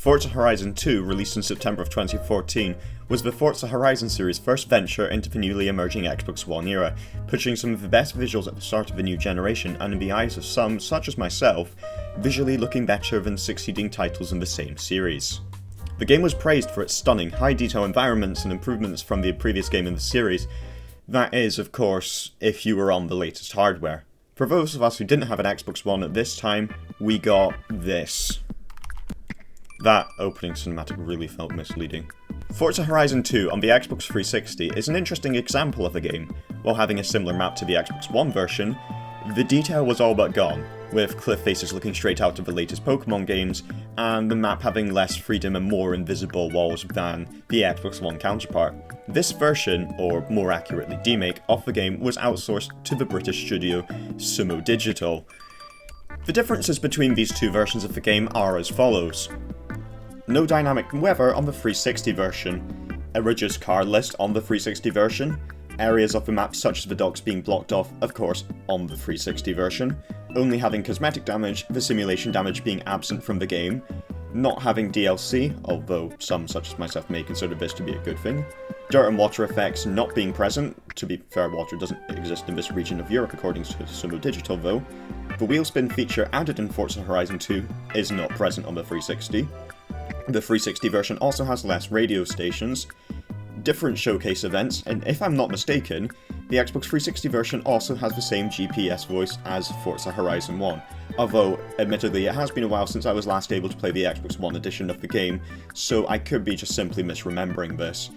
Forza Horizon 2, released in September of 2014, was the Forza Horizon series' first venture into the newly emerging Xbox One era, pushing some of the best visuals at the start of the new generation and in the eyes of some, such as myself, visually looking better than succeeding titles in the same series. The game was praised for its stunning, high-detail environments and improvements from the previous game in the series. That is, of course, if you were on the latest hardware. For those of us who didn't have an Xbox One at this time, we got this. That opening cinematic really felt misleading. Forza Horizon 2 on the Xbox 360 is an interesting example of a game. While having a similar map to the Xbox One version, the detail was all but gone, with cliff faces looking straight out of the latest Pokemon games, and the map having less freedom and more invisible walls than the Xbox One counterpart. This version, or more accurately demake, of the game was outsourced to the British studio Sumo Digital. The differences between these two versions of the game are as follows. No dynamic weather on the 360 version, a reduced car list on the 360 version, areas of the map such as the docks being blocked off, of course, on the 360 version, only having cosmetic damage, the simulation damage being absent from the game, not having DLC, although some such as myself may consider this to be a good thing, dirt and water effects not being present, to be fair, water doesn't exist in this region of Europe according to Sumo Digital though, the wheel spin feature added in Forza Horizon 2 is not present on the 360, the 360 version also has less radio stations, different showcase events, and if I'm not mistaken, the Xbox 360 version also has the same GPS voice as Forza Horizon 1, although admittedly it has been a while since I was last able to play the Xbox One edition of the game, so I could be just simply misremembering this.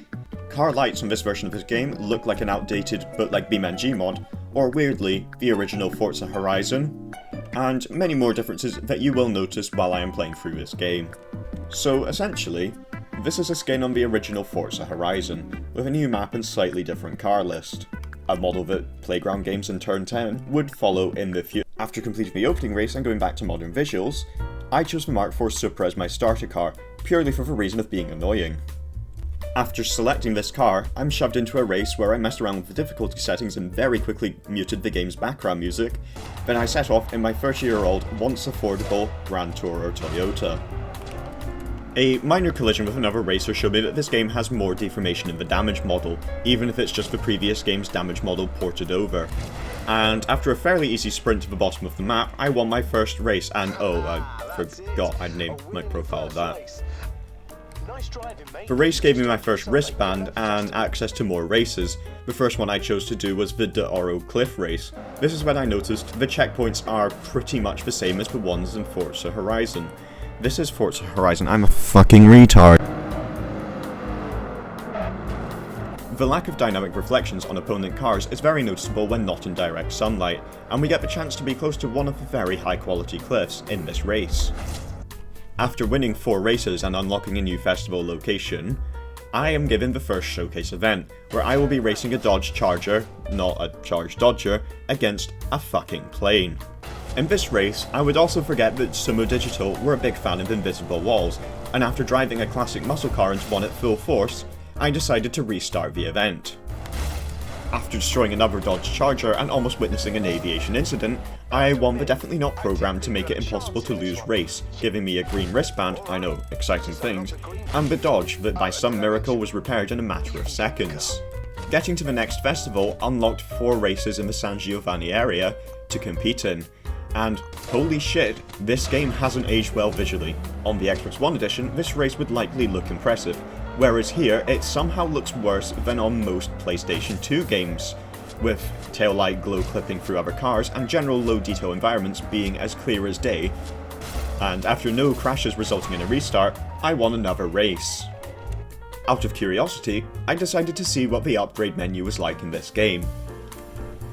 Car lights on this version of this game look like an outdated but like BeamNG mod, or weirdly, the original Forza Horizon, and many more differences that you will notice while I am playing through this game. So essentially, this is a skin on the original Forza Horizon, with a new map and slightly different car list. A model that Playground Games in Turn 10 would follow in the future. After completing the opening race and going back to modern visuals, I chose the Mark IV Supra as my starter car, purely for the reason of being annoying. After selecting this car, I'm shoved into a race where I messed around with the difficulty settings and very quickly muted the game's background music, then I set off in my 30-year-old, once affordable Grand Tourer Toyota. A minor collision with another racer showed me that this game has more deformation in the damage model, even if it's just the previous game's damage model ported over. And after a fairly easy sprint to the bottom of the map, I won my first race, and oh, I forgot I'd named my profile that. The race gave me my first wristband and access to more races. The first one I chose to do was the De Oro Cliff Race. This is when I noticed the checkpoints are pretty much the same as the ones in Forza Horizon. This is Forza Horizon, I'm a fucking retard. The lack of dynamic reflections on opponent cars is very noticeable when not in direct sunlight, and we get the chance to be close to one of the very high quality cliffs in this race. After winning 4 races and unlocking a new festival location, I am given the first showcase event, where I will be racing a Dodge Charger, not a Charge Dodger, against a fucking plane. In this race, I would also forget that Sumo Digital were a big fan of invisible walls, and after driving a classic muscle car into one at full force, I decided to restart the event. After destroying another Dodge Charger and almost witnessing an aviation incident, I won the definitely not programmed to make it impossible to lose race, giving me a green wristband, I know, exciting things, and the Dodge that by some miracle was repaired in a matter of seconds. Getting to the next festival unlocked 4 races in the San Giovanni area to compete in, and holy shit, this game hasn't aged well visually. On the Xbox One edition, this race would likely look impressive, whereas here it somehow looks worse than on most PlayStation 2 games, with taillight glow clipping through other cars and general low detail environments being as clear as day. And after no crashes resulting in a restart, I won another race. Out of curiosity, I decided to see what the upgrade menu was like in this game.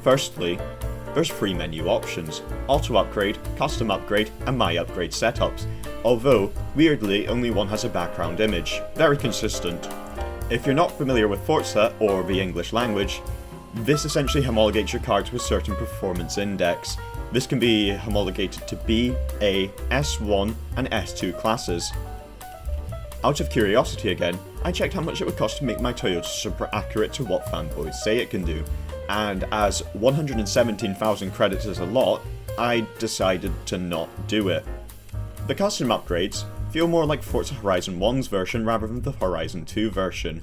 Firstly, there's 3 menu options: Auto Upgrade, Custom Upgrade, and My Upgrade setups, although, weirdly, only one has a background image. Very consistent. If you're not familiar with Forza, or the English language, this essentially homologates your car to a certain performance index. This can be homologated to B, A, S1, and S2 classes. Out of curiosity again, I checked how much it would cost to make my Toyota Supra accurate to what fanboys say it can do, and as 117,000 credits is a lot, I decided to not do it. The custom upgrades, feel more like Forza Horizon 1's version rather than the Horizon 2 version.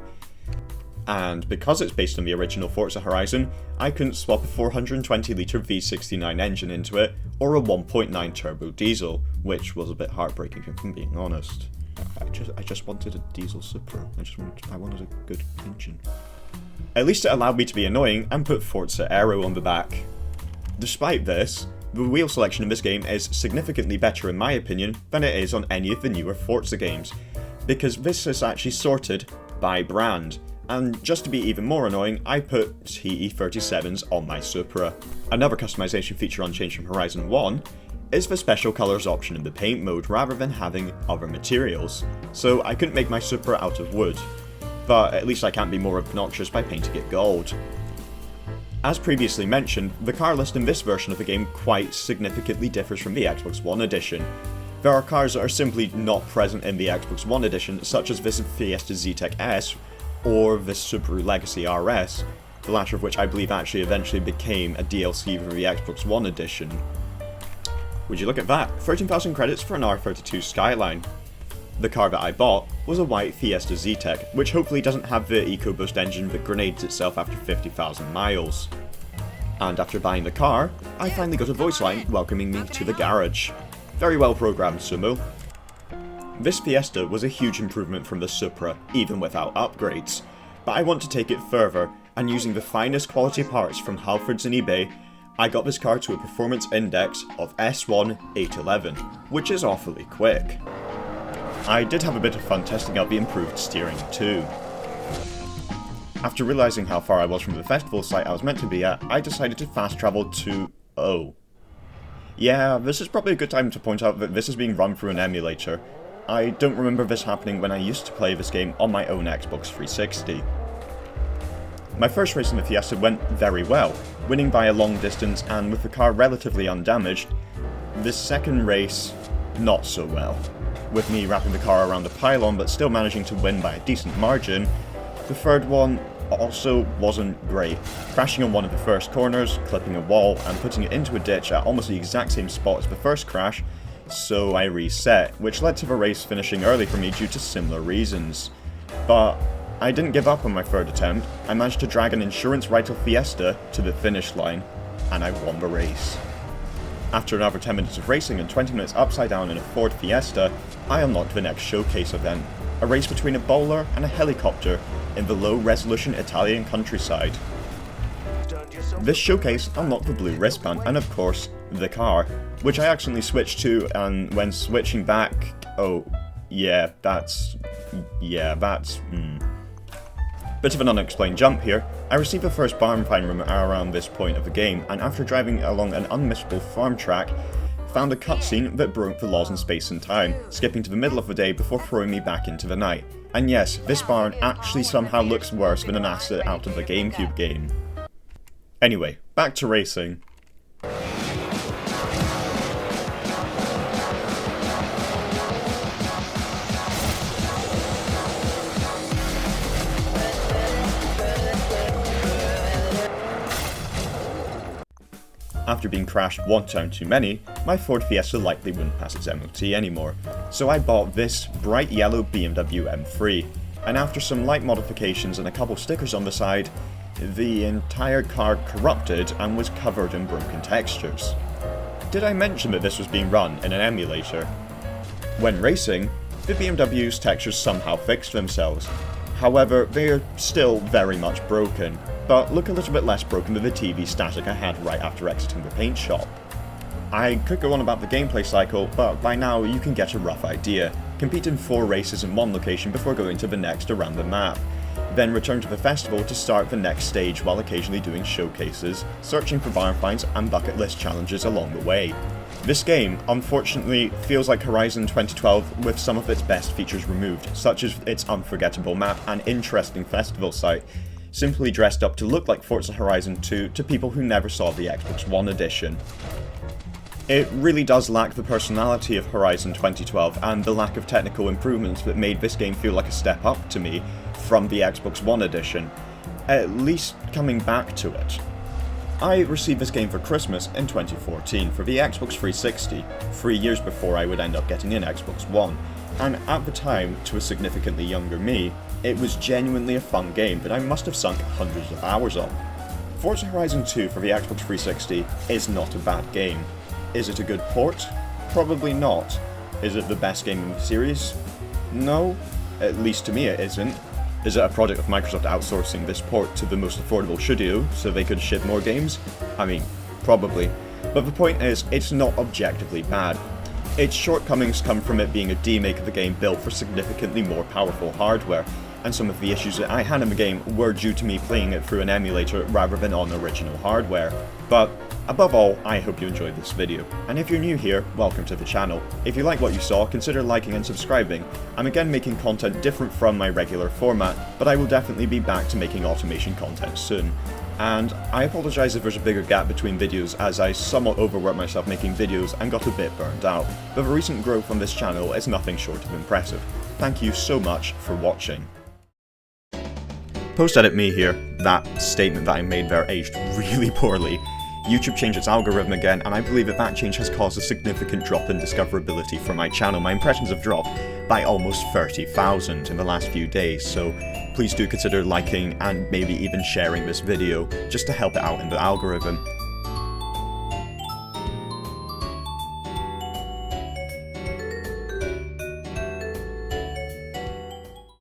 And because it's based on the original Forza Horizon, I couldn't swap a 420-litre V69 engine into it, or a 1.9 turbo diesel, which was a bit heartbreaking if I'm being honest. I just wanted a diesel Supra. I wanted a good engine. At least it allowed me to be annoying and put Forza Aero on the back. Despite this, the wheel selection in this game is significantly better in my opinion than it is on any of the newer Forza games, because this is actually sorted by brand. And just to be even more annoying, I put TE37s on my Supra. Another customization feature unchanged from Horizon 1 is the special colours option in the paint mode rather than having other materials, so I couldn't make my Supra out of wood, but at least I can't be more obnoxious by painting it gold. As previously mentioned, the car list in this version of the game quite significantly differs from the Xbox One edition. There are cars that are simply not present in the Xbox One edition, such as this Fiesta Z-Tech S, or the Subaru Legacy RS, the latter of which I believe actually eventually became a DLC for the Xbox One edition. Would you look at that, 13,000 credits for an R32 Skyline. The car that I bought was a white Fiesta Z-Tech, which hopefully doesn't have the EcoBoost engine that grenades itself after 50,000 miles. And after buying the car, I finally got a voice line welcoming me to the garage. Very well programmed, Sumo. This Fiesta was a huge improvement from the Supra, even without upgrades, but I want to take it further, and using the finest quality parts from Halfords and eBay, I got this car to a performance index of S1 811, which is awfully quick. I did have a bit of fun testing out the improved steering too. After realising how far I was from the festival site I was meant to be at, I decided to fast travel to... oh. Yeah, this is probably a good time to point out that this is being run through an emulator. I don't remember this happening when I used to play this game on my own Xbox 360. My first race in the Fiesta went very well, winning by a long distance and with the car relatively undamaged. This second race, not so well. With me wrapping the car around a pylon but still managing to win by a decent margin. The third one also wasn't great, crashing on one of the first corners, clipping a wall and putting it into a ditch at almost the exact same spot as the first crash, so I reset, which led to the race finishing early for me due to similar reasons. But I didn't give up on my third attempt. I managed to drag an insurance write-off Fiesta to the finish line, and I won the race. After another 10 minutes of racing and 20 minutes upside down in a Ford Fiesta, I unlocked the next showcase event, a race between a bowler and a helicopter in the low-resolution Italian countryside. This showcase unlocked the blue wristband and of course, the car, which I accidentally switched to, and when switching back, Bit of an unexplained jump here. I received the first barn find room around this point of the game, and after driving along an unmissable farm track, found a cutscene that broke the laws in space and time, skipping to the middle of the day before throwing me back into the night. And yes, this barn actually somehow looks worse than an asset out of the GameCube game. Anyway, back to racing. After being crashed one time too many, my Ford Fiesta likely wouldn't pass its MOT anymore, so I bought this bright yellow BMW M3, and after some light modifications and a couple stickers on the side, the entire car corrupted and was covered in broken textures. Did I mention that this was being run in an emulator? When racing, the BMW's textures somehow fixed themselves. However, they are still very much broken, but look a little bit less broken than the TV static I had right after exiting the paint shop. I could go on about the gameplay cycle, but by now you can get a rough idea. Compete in 4 races in one location before going to the next around the map. Then return to the festival to start the next stage while occasionally doing showcases, searching for barn finds and bucket list challenges along the way. This game, unfortunately, feels like Horizon 2012 with some of its best features removed, such as its unforgettable map and interesting festival site, simply dressed up to look like Forza Horizon 2 to people who never saw the Xbox One edition. It really does lack the personality of Horizon 2012 and the lack of technical improvements that made this game feel like a step up to me from the Xbox One edition, at least coming back to it. I received this game for Christmas in 2014 for the Xbox 360, 3 years before I would end up getting an Xbox One, and at the time, to a significantly younger me, it was genuinely a fun game that I must have sunk hundreds of hours on. Forza Horizon 2 for the Xbox 360 is not a bad game. Is it a good port? Probably not. Is it the best game in the series? No, at least to me it isn't. Is it a product of Microsoft outsourcing this port to the most affordable studio so they could ship more games? I mean, probably. But the point is, it's not objectively bad. Its shortcomings come from it being a demake of the game built for significantly more powerful hardware, and some of the issues that I had in the game were due to me playing it through an emulator rather than on original hardware. But above all, I hope you enjoyed this video, and if you're new here, welcome to the channel. If you like what you saw, consider liking and subscribing. I'm again making content different from my regular format, but I will definitely be back to making automation content soon. And I apologise if there's a bigger gap between videos, as I somewhat overworked myself making videos and got a bit burned out, but the recent growth on this channel is nothing short of impressive. Thank you so much for watching. Post-edit me here, that statement that I made there aged really poorly. YouTube changed its algorithm again, and I believe that change has caused a significant drop in discoverability for my channel. My impressions have dropped by almost 30,000 in the last few days, so please do consider liking and maybe even sharing this video just to help it out in the algorithm.